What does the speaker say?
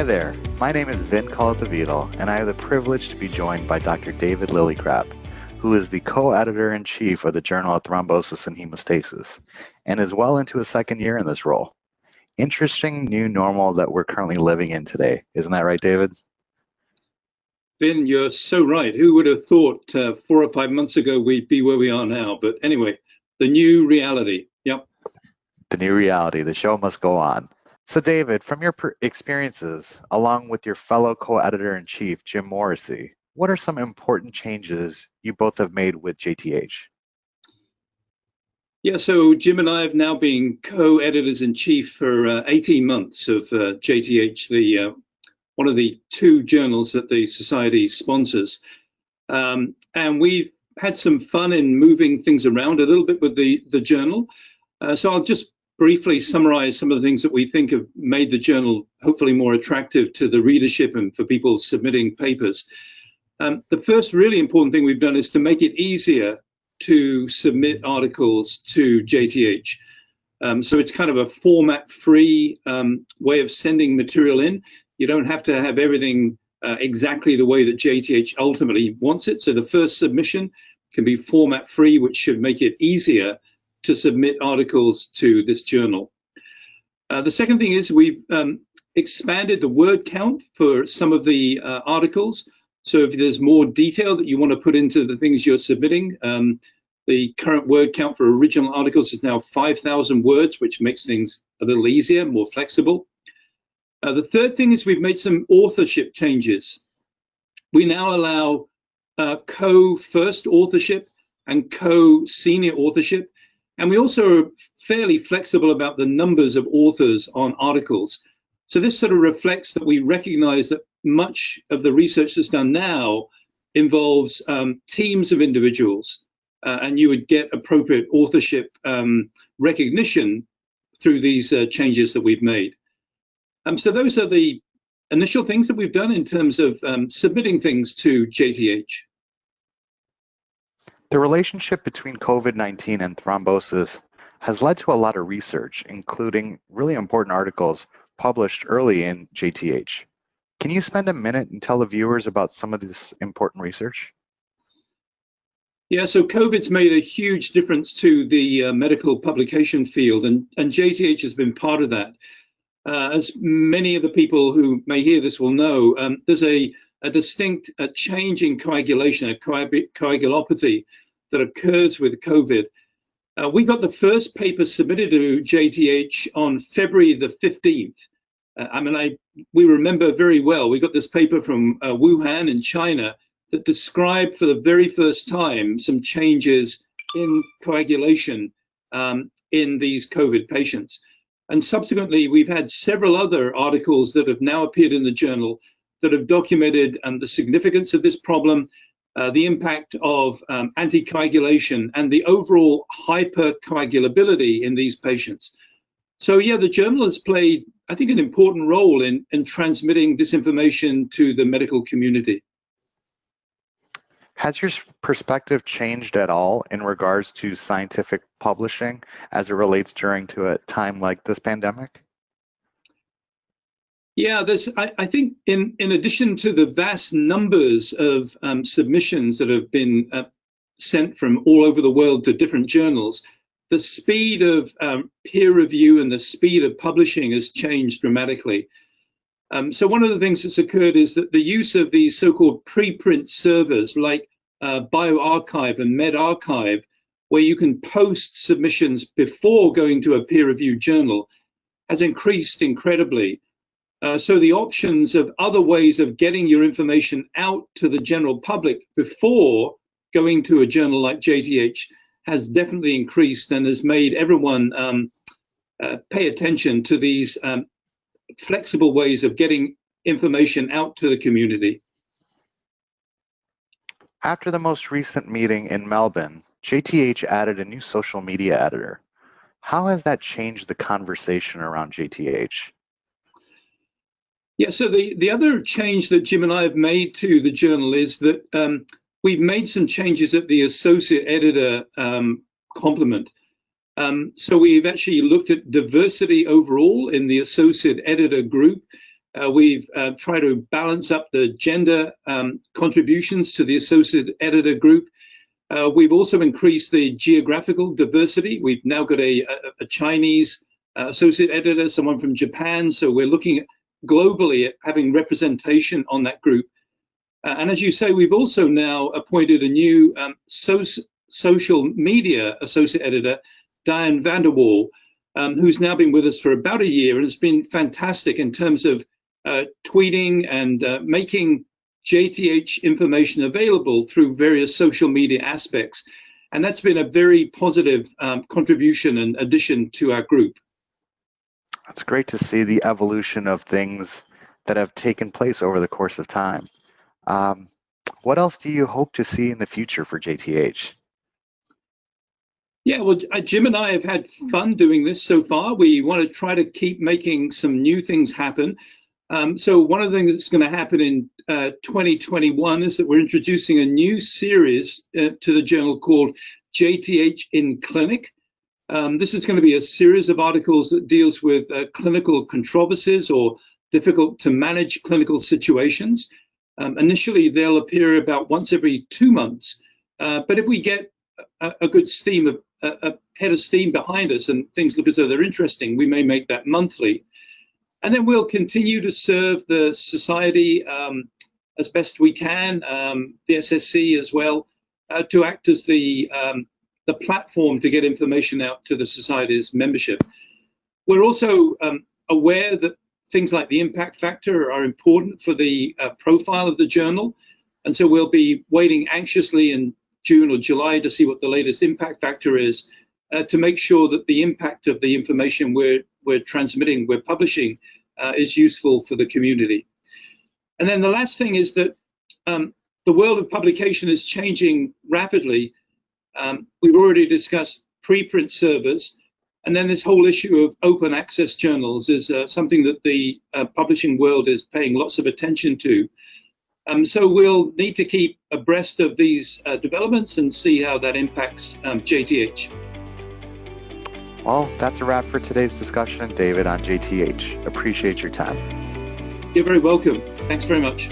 Hi there, my name is Vin Calatavito, and I have the privilege to be joined by Dr. David Lillicrap, who is the co-editor-in-chief of the Journal of Thrombosis and Hemostasis, and is well into his second year in this role. Interesting new normal that we're currently living in today. Isn't that right, David? Vin, you're so right. Who would have thought 4 or 5 months ago we'd be where we are now? But anyway, the new reality. Yep. The new reality. The show must go on. So David, from your experiences, along with your fellow co-editor-in-chief, Jim Morrissey, what are some important changes you both have made with JTH? Yeah, so Jim and I have now been co-editors-in-chief for 18 months of JTH, one of the 2 journals that the Society sponsors. And we've had some fun in moving things around a little bit with the journal. So I'll just briefly summarize some of the things that we think have made the journal hopefully more attractive to the readership and for people submitting papers. The first really important thing we've done is to make it easier to submit articles to JTH. So it's kind of a format-free way of sending material in. You don't have to have everything exactly the way that JTH ultimately wants it. So the first submission can be format-free, which should make it easier to submit articles to this journal. The second thing is we've expanded the word count for some of the articles. So if there's more detail that you want to put into the things you're submitting, the current word count for original articles is now 5,000 words, which makes things a little easier, more flexible. The third thing is we've made some authorship changes. We now allow co-first authorship and co-senior authorship. And we also are fairly flexible about the numbers of authors on articles. So this sort of reflects that we recognize that much of the research that's done now involves teams of individuals, and you would get appropriate authorship recognition through these changes that we've made. So those are the initial things that we've done in terms of submitting things to JTH. The relationship between COVID-19 and thrombosis has led to a lot of research, including really important articles published early in JTH. Can you spend a minute and tell the viewers about some of this important research? Yeah, so COVID's made a huge difference to the medical publication field, and JTH has been part of that. As many of the people who may hear this will know, there's a distinct change in coagulation, a coagulopathy that occurs with COVID. We got the first paper submitted to JTH on February the 15th. We remember very well, we got this paper from Wuhan in China that described for the very first time some changes in coagulation in these COVID patients. And subsequently, we've had several other articles that have now appeared in the journal that have documented the significance of this problem, the impact of anticoagulation, and the overall hypercoagulability in these patients. So yeah, the journal has played, I think, an important role in transmitting this information to the medical community. Has your perspective changed at all in regards to scientific publishing as it relates during to a time like this pandemic? Yeah, I think in addition to the vast numbers of submissions that have been sent from all over the world to different journals, the speed of peer review and the speed of publishing has changed dramatically. So one of the things that's occurred is that the use of these so-called preprint servers like bioRxiv and medRxiv, where you can post submissions before going to a peer-reviewed journal, has increased incredibly. So the options of other ways of getting your information out to the general public before going to a journal like JTH has definitely increased and has made everyone pay attention to these flexible ways of getting information out to the community. After the most recent meeting in Melbourne, JTH added a new social media editor. How has that changed the conversation around JTH? Yeah, so the other change that Jim and I have made to the journal is that we've made some changes at the associate editor complement. So we've actually looked at diversity overall in the associate editor group, We've tried to balance up the gender contributions to the associate editor group. We've also increased the geographical diversity. We've now got a Chinese associate editor, someone from Japan. So we're looking at globally at having representation on that group. And as you say, we've also now appointed a new social media associate editor, Diane Vanderwall, who's now been with us for about a year and has been fantastic in terms of tweeting and making JTH information available through various social media aspects. And that's been a very positive contribution and addition to our group. It's great to see the evolution of things that have taken place over the course of time. What else do you hope to see in the future for JTH? Yeah, well, Jim and I have had fun doing this so far. We want to try to keep making some new things happen. So one of the things that's going to happen in 2021 is that we're introducing a new series to the journal called JTH in Clinic. This is going to be a series of articles that deals with clinical controversies or difficult to manage clinical situations. Initially, they'll appear about once every 2 months. But if we get a good a head of steam behind us and things look as though they're interesting, we may make that monthly. And then we'll continue to serve the society as best we can, the SSC as well, to act as the platform to get information out to the society's membership. We're also aware that things like the impact factor are important for the profile of the journal. And so we'll be waiting anxiously in June or July to see what the latest impact factor is, to make sure that the impact of the information we're transmitting, we're publishing, is useful for the community. And then the last thing is that the world of publication is changing rapidly. We've already discussed preprint servers, and then this whole issue of open access journals is something that the publishing world is paying lots of attention to. So we'll need to keep abreast of these developments and see how that impacts JTH. Well, that's a wrap for today's discussion, David, on JTH. Appreciate your time. You're very welcome. Thanks very much.